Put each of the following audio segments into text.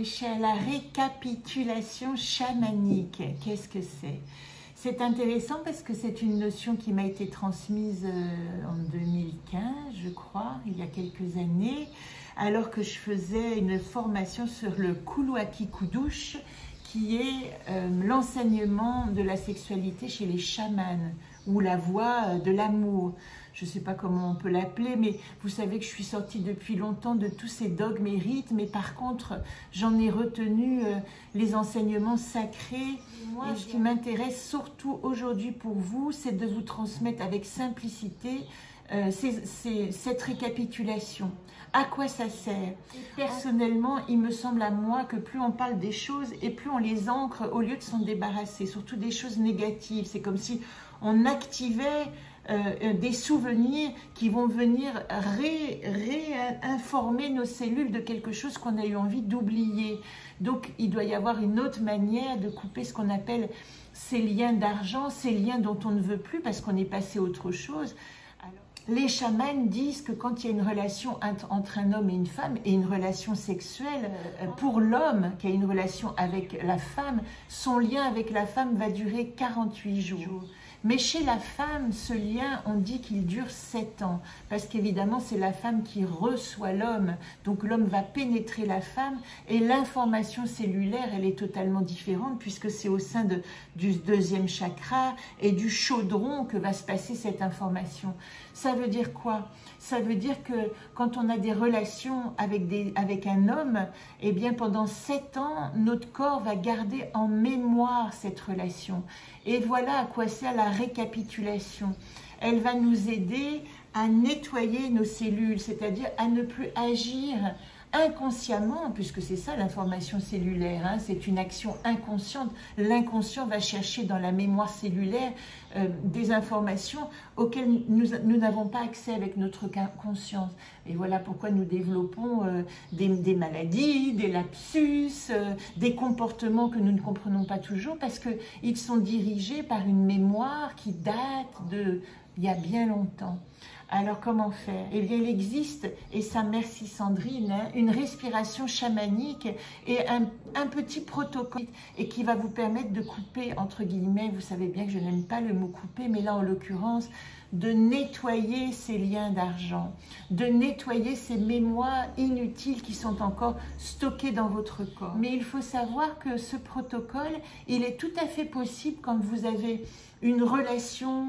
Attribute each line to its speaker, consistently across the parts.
Speaker 1: réfléchir à la récapitulation chamanique. Qu'est-ce que c'est? C'est intéressant parce que c'est une notion qui m'a été transmise en 2015, je crois, il y a quelques années, alors que je faisais une formation sur le Kuluaki Kudush, qui est l'enseignement de la sexualité chez les chamans, ou la voie de l'amour. Je ne sais pas comment on peut l'appeler, mais vous savez que je suis sortie depuis longtemps de tous ces dogmes et rites, mais par contre, j'en ai retenu les enseignements sacrés. Moi, ce qui m'intéresse surtout aujourd'hui pour vous, c'est de vous transmettre avec simplicité cette récapitulation. À quoi ça sert? Personnellement, il me semble à moi que plus on parle des choses et plus on les ancre au lieu de s'en débarrasser, surtout des choses négatives. C'est comme si on activait des souvenirs qui vont venir réinformer nos cellules de quelque chose qu'on a eu envie d'oublier. Donc, il doit y avoir une autre manière de couper ce qu'on appelle ces liens d'argent, ces liens dont on ne veut plus parce qu'on est passé à autre chose. Les chamans disent que quand il y a une relation entre un homme et une femme, et une relation sexuelle, pour l'homme qui a une relation avec la femme, son lien avec la femme va durer 48 jours. Mais chez la femme, ce lien, on dit qu'il dure 7 ans, parce qu'évidemment, c'est la femme qui reçoit l'homme. Donc l'homme va pénétrer la femme, et l'information cellulaire, elle est totalement différente, puisque c'est au sein du deuxième chakra et du chaudron que va se passer cette information. Ça veut dire quoi? Ça veut dire que quand on a des relations avec un homme, eh bien pendant 7 ans, notre corps va garder en mémoire cette relation. Et voilà à quoi sert la récapitulation. Elle va nous aider à nettoyer nos cellules, c'est-à-dire à ne plus agir inconsciemment, puisque c'est ça l'information cellulaire, hein, c'est une action inconsciente. L'inconscient va chercher dans la mémoire cellulaire des informations auxquelles nous n'avons pas accès avec notre conscience. Et voilà pourquoi nous développons des maladies, des lapsus, des comportements que nous ne comprenons pas toujours, parce qu'ils sont dirigés par une mémoire qui date d'il y a bien longtemps. Alors comment faire? Eh bien, il existe, et ça merci Sandrine, hein, une respiration chamanique et un petit protocole et qui va vous permettre de couper, entre guillemets, vous savez bien que je n'aime pas le mot couper, mais là en l'occurrence, de nettoyer ces liens d'argent, de nettoyer ces mémoires inutiles qui sont encore stockées dans votre corps. Mais il faut savoir que ce protocole, il est tout à fait possible quand vous avez une relation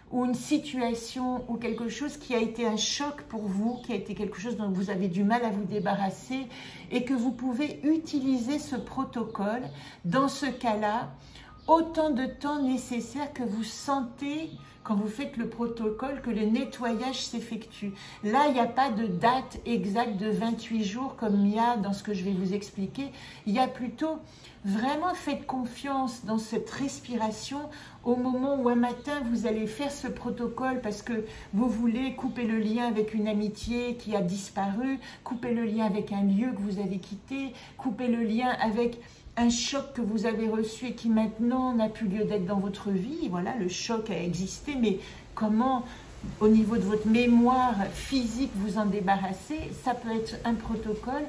Speaker 1: ou une situation ou quelque chose qui a été un choc pour vous, qui a été quelque chose dont vous avez du mal à vous débarrasser et que vous pouvez utiliser ce protocole dans ce cas-là autant de temps nécessaire que vous sentez quand vous faites le protocole que le nettoyage s'effectue. Là, il n'y a pas de date exacte de 28 jours comme il y a dans ce que je vais vous expliquer. Il y a plutôt, vraiment faites confiance dans cette respiration au moment où un matin vous allez faire ce protocole parce que vous voulez couper le lien avec une amitié qui a disparu, couper le lien avec un lieu que vous avez quitté, couper le lien avec un choc que vous avez reçu et qui maintenant n'a plus lieu d'être dans votre vie. Voilà, le choc a existé, mais comment, au niveau de votre mémoire physique, vous en débarrasser? Ça peut être un protocole.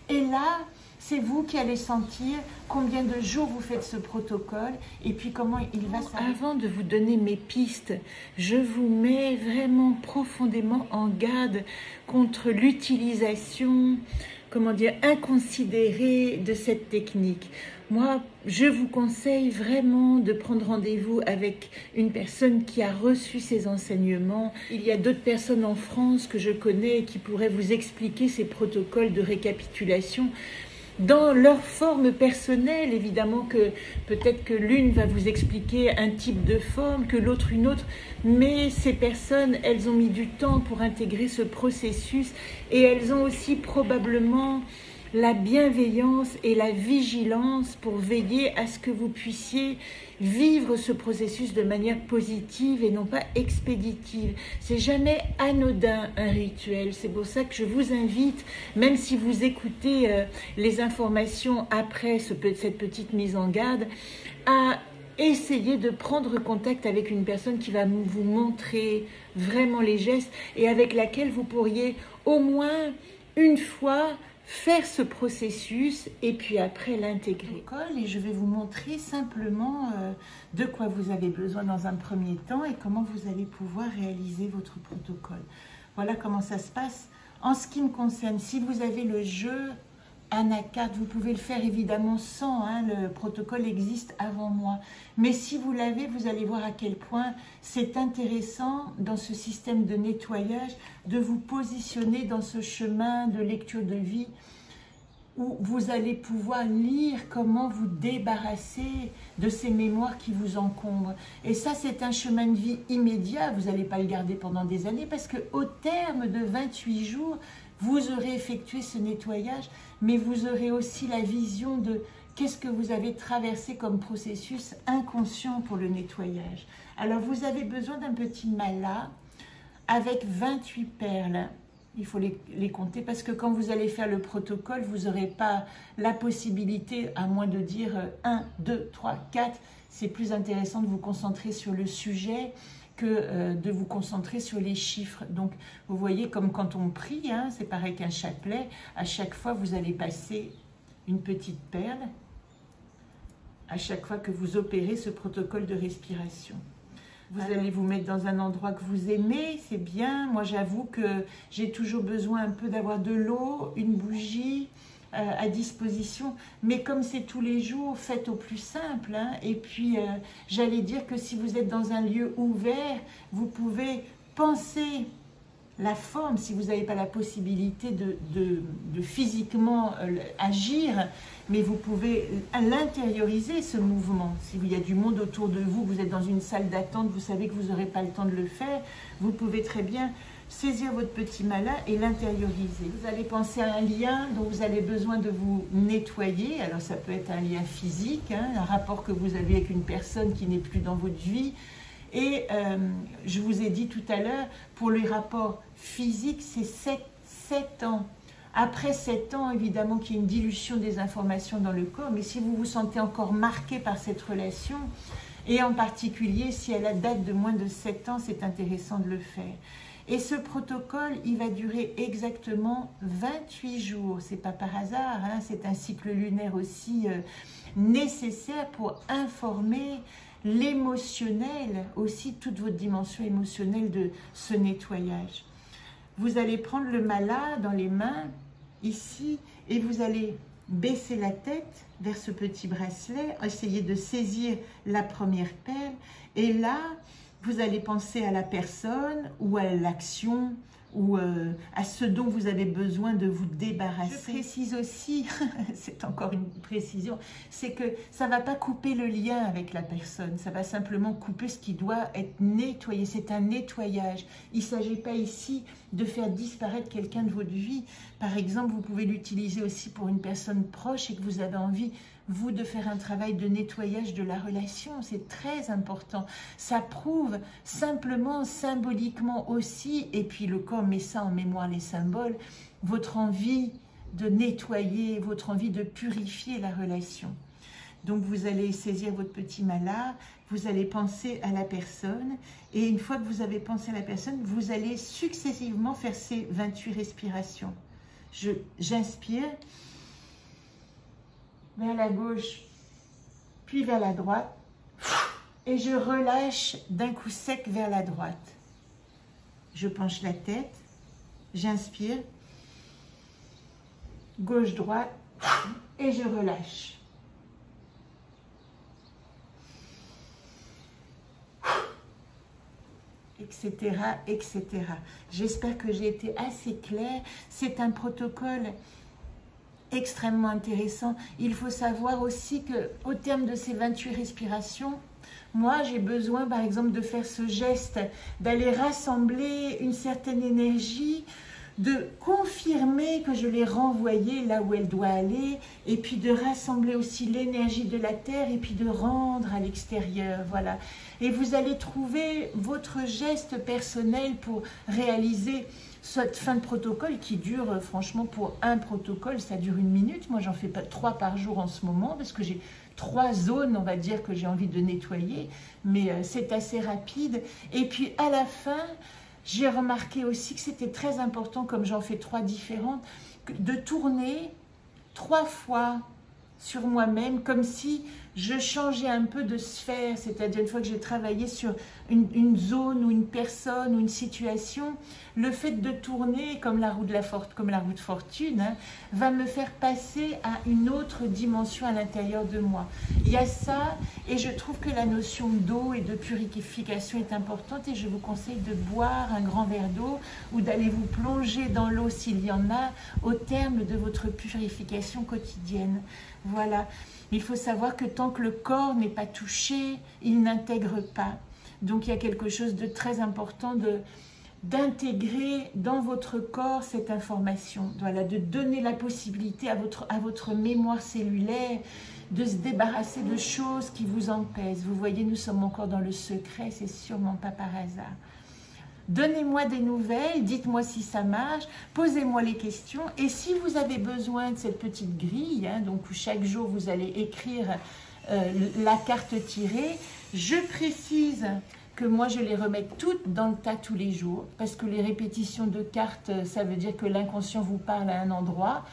Speaker 1: Et là, c'est vous qui allez sentir combien de jours vous faites ce protocole et puis comment il va s'arrêter. Avant de vous donner mes pistes, je vous mets vraiment profondément en garde contre l'utilisation, comment dire, inconsidérée de cette technique. Moi, je vous conseille vraiment de prendre rendez-vous avec une personne qui a reçu ces enseignements. Il y a d'autres personnes en France que je connais qui pourraient vous expliquer ces protocoles de récapitulation dans leur forme personnelle. Évidemment que peut-être que l'une va vous expliquer un type de forme, que l'autre une autre, mais ces personnes, elles ont mis du temps pour intégrer ce processus et elles ont aussi probablement la bienveillance et la vigilance pour veiller à ce que vous puissiez vivre ce processus de manière positive et non pas expéditive. C'est jamais anodin un rituel. C'est pour ça que je vous invite, même si vous écoutez les informations après cette petite mise en garde, à essayer de prendre contact avec une personne qui va vous montrer vraiment les gestes et avec laquelle vous pourriez au moins une fois faire ce processus et puis après l'intégrer. Et je vais vous montrer simplement de quoi vous avez besoin dans un premier temps et comment vous allez pouvoir réaliser votre protocole. Voilà comment ça se passe. En ce qui me concerne, si vous avez le jeu Anakat, vous pouvez le faire évidemment sans, hein, le protocole existe avant moi. Mais si vous l'avez, vous allez voir à quel point c'est intéressant dans ce système de nettoyage de vous positionner dans ce chemin de lecture de vie où vous allez pouvoir lire comment vous débarrasser de ces mémoires qui vous encombrent. Et ça, c'est un chemin de vie immédiat, vous n'allez pas le garder pendant des années parce qu'au terme de 28 jours, vous aurez effectué ce nettoyage, mais vous aurez aussi la vision de qu'est-ce que vous avez traversé comme processus inconscient pour le nettoyage. Alors, vous avez besoin d'un petit mala avec 28 perles. Il faut les compter parce que quand vous allez faire le protocole, vous n'aurez pas la possibilité, à moins de dire 1, 2, 3, 4. C'est plus intéressant de vous concentrer sur le sujet que de vous concentrer sur les chiffres. Donc, vous voyez, comme quand on prie, hein, c'est pareil qu'un chapelet. À chaque fois, vous allez passer une petite perle à chaque fois que vous opérez ce protocole de respiration. Vous allez vous mettre dans un endroit que vous aimez, c'est bien. Moi, j'avoue que j'ai toujours besoin un peu d'avoir de l'eau, une bougie à disposition. Mais comme c'est tous les jours, faites au plus simple. Hein. Et puis, j'allais dire que si vous êtes dans un lieu ouvert, vous pouvez penser la forme, si vous n'avez pas la possibilité de physiquement agir, mais vous pouvez l'intérioriser, ce mouvement. S'il y a du monde autour de vous, vous êtes dans une salle d'attente, vous savez que vous n'aurez pas le temps de le faire, vous pouvez très bien saisir votre petit mala et l'intérioriser. Vous allez penser à un lien dont vous avez besoin de vous nettoyer. Alors ça peut être un lien physique, hein, un rapport que vous avez avec une personne qui n'est plus dans votre vie. Et je vous ai dit tout à l'heure, pour les rapports physiques, c'est 7 ans. Après 7 ans, évidemment qu'il y a une dilution des informations dans le corps, mais si vous vous sentez encore marqué par cette relation, et en particulier si elle date de moins de 7 ans, c'est intéressant de le faire. Et ce protocole, il va durer exactement 28 jours. C'est pas par hasard, hein, c'est un cycle lunaire aussi nécessaire pour informer l'émotionnel, aussi toute votre dimension émotionnelle de ce nettoyage. Vous allez prendre le mala dans les mains, ici, et vous allez baisser la tête vers ce petit bracelet, essayer de saisir la première perle, et là, vous allez penser à la personne ou à l'action ou à ce dont vous avez besoin de vous débarrasser. Je précise aussi, c'est encore une précision, c'est que ça ne va pas couper le lien avec la personne, ça va simplement couper ce qui doit être nettoyé, c'est un nettoyage. Il ne s'agit pas ici de faire disparaître quelqu'un de votre vie. Par exemple, vous pouvez l'utiliser aussi pour une personne proche et que vous avez envie, vous, de faire un travail de nettoyage de la relation. C'est très important. Ça prouve simplement, symboliquement aussi, et puis le corps met ça en mémoire, les symboles, votre envie de nettoyer, votre envie de purifier la relation. Donc vous allez saisir votre petit mala, vous allez penser à la personne, et une fois que vous avez pensé à la personne, vous allez successivement faire ces 28 respirations. J'inspire vers la gauche, puis vers la droite, et je relâche d'un coup sec vers la droite. Je penche la tête, j'inspire, gauche-droite, et je relâche. Etc., etc. J'espère que j'ai été assez claire. C'est un protocole extrêmement intéressant. Il faut savoir aussi qu'au terme de ces 28 respirations, moi j'ai besoin par exemple de faire ce geste, d'aller rassembler une certaine énergie, de confirmer que je l'ai renvoyée là où elle doit aller, et puis de rassembler aussi l'énergie de la terre, et puis de rendre à l'extérieur, voilà. Et vous allez trouver votre geste personnel pour réaliser cette fin de protocole qui dure, franchement, pour un protocole, ça dure 1 minute. Moi, j'en fais pas 3 par jour en ce moment, parce que j'ai 3 zones, on va dire, que j'ai envie de nettoyer, mais c'est assez rapide. Et puis, à la fin, j'ai remarqué aussi que c'était très important, comme j'en fais 3 différentes, de tourner 3 fois sur moi-même, comme si je changeais un peu de sphère, c'est-à-dire une fois que j'ai travaillé sur une zone ou une personne ou une situation, le fait de tourner comme la roue de fortune, hein, va me faire passer à une autre dimension à l'intérieur de moi. Il y a ça, et je trouve que la notion d'eau et de purification est importante, et je vous conseille de boire un grand verre d'eau ou d'aller vous plonger dans l'eau s'il y en a, au terme de votre purification quotidienne. Voilà. Il faut savoir que tant que le corps n'est pas touché, il n'intègre pas. Donc il y a quelque chose de très important d'intégrer dans votre corps cette information. Voilà, de donner la possibilité à votre mémoire cellulaire de se débarrasser de choses qui vous empêchent. Vous voyez, nous sommes encore dans le secret, c'est sûrement pas par hasard. Donnez-moi des nouvelles, dites-moi si ça marche, posez-moi les questions. Et si vous avez besoin de cette petite grille, hein, donc où chaque jour vous allez écrire la carte tirée, je précise que moi je les remets toutes dans le tas tous les jours, parce que les répétitions de cartes, ça veut dire que l'inconscient vous parle à un endroit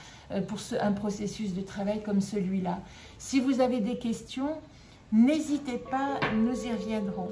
Speaker 1: pour un processus de travail comme celui-là. Si vous avez des questions, n'hésitez pas, nous y reviendrons.